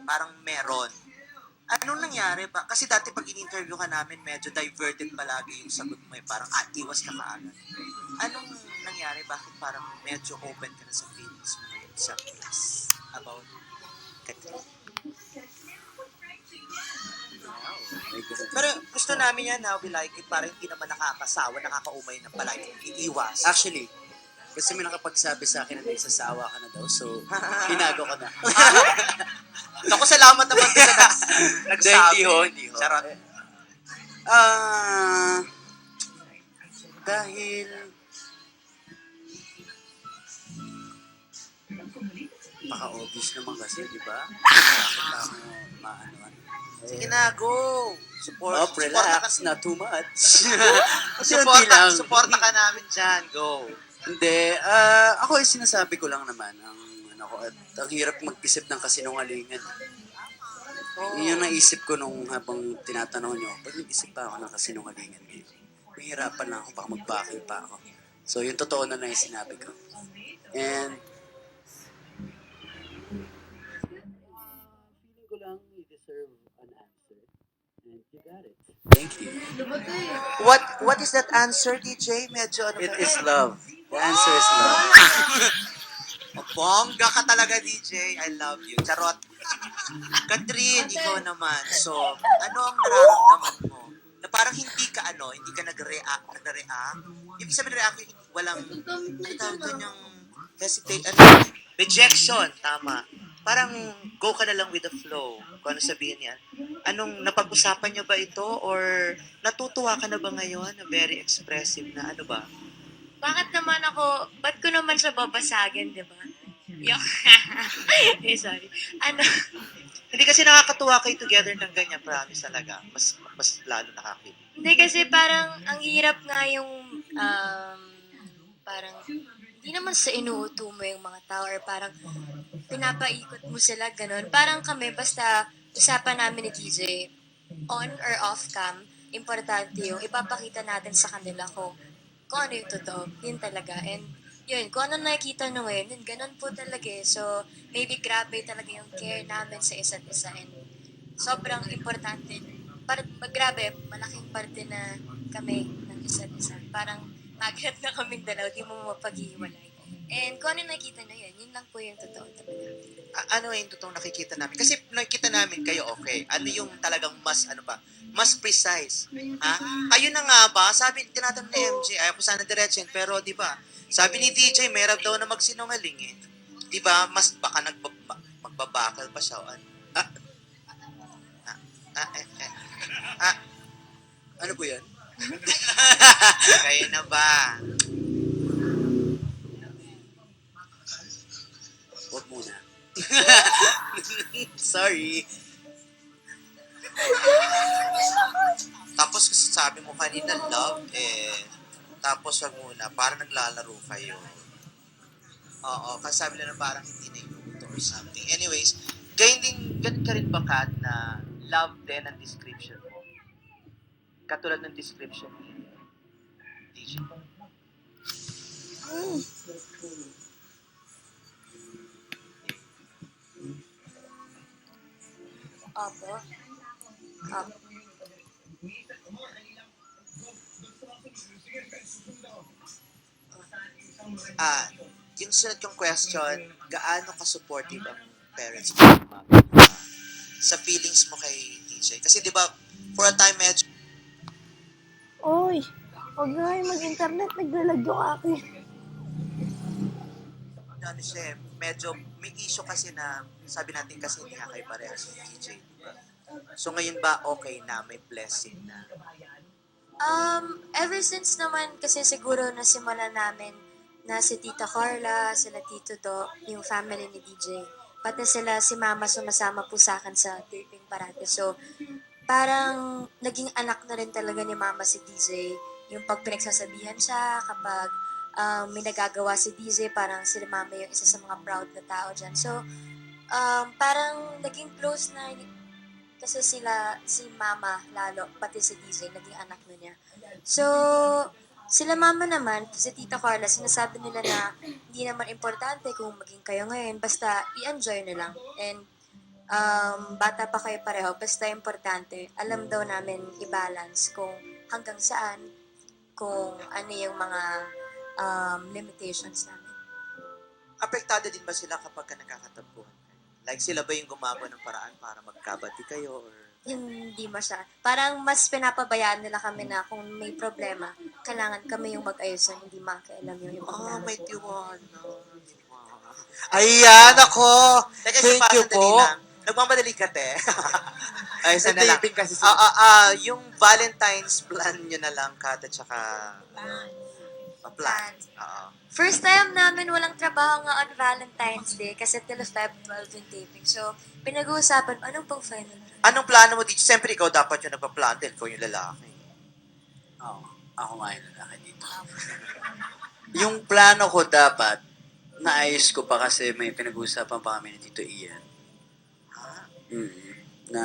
parang meron. Anong nangyari ba? Kasi dati pag in-interview ka namin, medyo diverted palagi yung sagot mo eh. Parang, iwas ka kaagad. Anong nangyari? Bakit parang medyo open ka na sa feelings mo ngayon sa class about Katrin? Pero gusto namin yan, we like it. Parang hindi naman nakakasawa, nakakaumay ng palagi. Iiwas. Actually, kasi may nakapagsabi sa akin na may sasawa ka na daw, so hinago ka na. Ako, salamat naman doon sa nagsabi. Hindi ho. Charot. Dahil maka-obvious naman kasi, di ba? Sige na, go! Relax, not too much. Supporta ka namin dyan, go! Hindi, ako ay sinasabi ko lang naman at ang hirap mag-isip ng kasinungalingan. Yun yung naisip ko nung habang tinatanong nyo, pag nag-isip pa ako ng kasinungalingan ngayon, mahirapan lang ako, baka mag-backing pa ako. So, yung totoo na yung sinabi ko. And, feeling ko lang you deserve an answer. And you got it. Thank you. What is that answer, DJ? Medyo ano It ba? is love. The answer is love. Bongga ka talaga, DJ. I love you. Charot. Katrin, ikaw naman. So, ano ang nararamdaman mo? Na parang hindi ka nag-react. Ibig sabihin react, walang, tawag doon yung hesitate, rejection, tama. Parang go ka na lang with the flow. Kung ano sabihin niya. Anong, napag-usapan niyo ba ito? Or natutuwa ka na ba ngayon? Very expressive na, ano ba? Bakit naman ba't ko naman siya babasagin, di ba? Yung, sorry. Hindi kasi nakakatuwa kayo together ng ganyan, promise talaga. Mas lalo nakakita. Hindi kasi parang, ang hirap nga yung, parang, hindi naman sa inuuto mo yung mga tao or parang pinapaikot mo sila, ganun. Parang kami, basta usapan namin ni DJ, on or off cam, importante yung ipapakita natin sa kanila kung ano yung totoo, yun talaga. And yun, kung ano nakikita nyo ngayon, yun, ganun po talaga eh. So, maybe grabe talaga yung care namin sa isa't isa and sobrang importante. Grabe, malaking parte na kami ng isa't isa. Parang magnet na kaming dalaw, di mo mapag-iwalay. And kung ano nakikita nyo yun lang po yung totoo talaga. Ano yung totoong nakikita namin? Kasi nakikita namin kayo, okay. Ano yung talagang mas precise. Ha? Kayo na nga ba? Sabi, tinatanong ni MJ, ayaw ko sana diretsin, pero di ba, sabi ni DJ, mayroon daw na magsinungaling eh. Di ba, mas baka magbabakal pa siya. Ano po yan? Kayo na ba? Huwag muna. Sorry. Tapos sabi mo kanina, love, tapos wag muna, parang naglalaro kayo. Oo, kasi sabi nila parang hindi na inuuto or something. Anyways, ganun ka rin ba, Kat, na love din ang description mo? Katulad ng description ni DJ. Opo. Yung sunod kong question, gaano ka-supportive ang parents mo sa feelings mo kay DJ? Kasi di ba, for a time medyo Oy, huwag nga kayo mag-internet, naglalag yung akin. ano siya, medyo may issue kasi na sabi natin kasi hindi nga kayo parehas ni DJ. Diba? So ngayon ba okay na, may blessing na? Ever since naman kasi siguro nasimulan namin na si Tita Carla, sila Tito Do, yung family ni DJ. Pati sila, si Mama sumasama po sa akin sa taping parati. So, parang naging anak na rin talaga ni Mama si DJ. Yung pag pinagsasabihan siya, kapag may nagagawa si DJ, parang si Mama yung isa sa mga proud na tao dyan. So, parang naging close na kasi si Mama lalo, pati si DJ, naging anak na niya. So, sila Mama naman, si Tita Carla, sinasabi nila na hindi naman importante kung maging kayo ngayon, basta i-enjoy na lang. And bata pa kayo pareho, basta importante, alam daw namin i-balance kung hanggang saan, kung ano yung mga limitations namin. Apektado din ba sila kapag ka nagkakatampuhan kayo? Like sila ba yung gumagawa ng paraan para magkabati kayo? Or... Hindi masyado. Parang mas pinapabayaan nila kami na kung may problema, kailangan kami yung mag-ayos na hindi makialam yung ibang Oh, tao. may tiwala. Ayan, ako! Teka, Thank you sandali po. lang. Nagmamadali ka, te. Ay, isa na lang. Taping kasi sila. Yung Valentine's plan nyo na lang, Kat, at saka... plan. Oo. First time namin walang trabaho nga on Valentine's Day kasi till Feb 12 yung taping. So, pinag-uusapan, anong pang final plan? Anong plano mo dito? Siyempre, ikaw dapat yung nagpa-plan din. Ikaw yung lalaki. Oo, ako nga yung lalaki dito. Yung plano ko dapat, naayos ko pa kasi may pinag-uusapan pa kami ni Tito Ian. Ha? Na...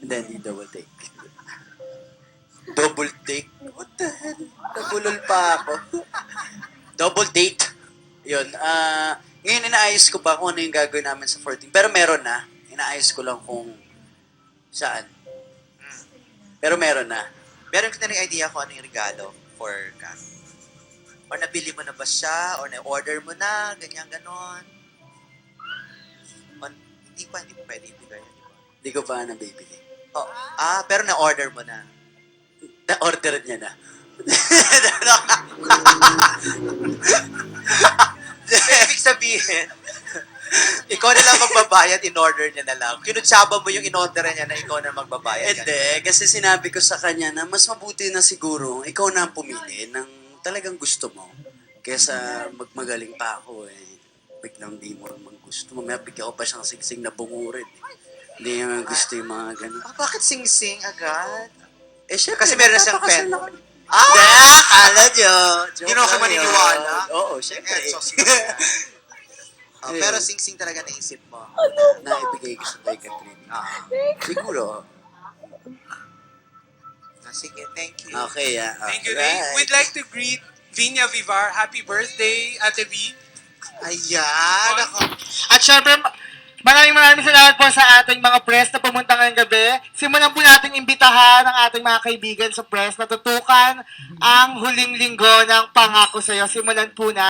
Hindi double take. Double take? What the hell? Nabulol pa ako. Double date. Yun. Ngayon inaayos ko pa kung ano yung gagawin namin sa 14. Pero meron na. Inaayos ko lang kung saan. Pero meron na. Meron ka na rin idea kung ano yung regalo for Kat? Or nabili mo na ba siya? Or na-order mo na? Ganyan, ganon. Hindi pa pwede ibigay. Di ba? Hindi ko pa nabibili. Oh, pero na-order mo na. Na-order niya na. Ibig sabihin, ikaw na lang magbabayad, in-order niya na lang. Kinutsaba mo yung in-order niya na ikaw na magbabayad. Hindi, kasi sinabi ko sa kanya na mas mabuti na siguro ikaw na ang pumili ng talagang gusto mo. Kesa magmagaling pa ako eh. Biglang di mo naman gusto. Mamaya bigyan ko pa siyang singsing na bungurin. Hindi niya gusto yung mga ganun. Bakit sing-sing agad? Eh syempre, Kasi meron na siyang magpapakasal pen. ako. Kala nyo. Hindi naman ako maniniwala. Oo, syempre. Pero sing-sing talaga naisip mo. Na ibigay ko sa kay Catherine. Siguro. Sige, thank you. Okay, Thank you, alright. Ray. We'd like to greet Vinya Vivar. Happy birthday, Ate V. Ayan, ako. At syempre, maraming salamat po sa ating mga press na pumunta ngayong gabi. Simulan po natin imbitahan ang ating mga kaibigan sa press na tutukan ang huling linggo ng Pangako Sa'yo. Simulan po na.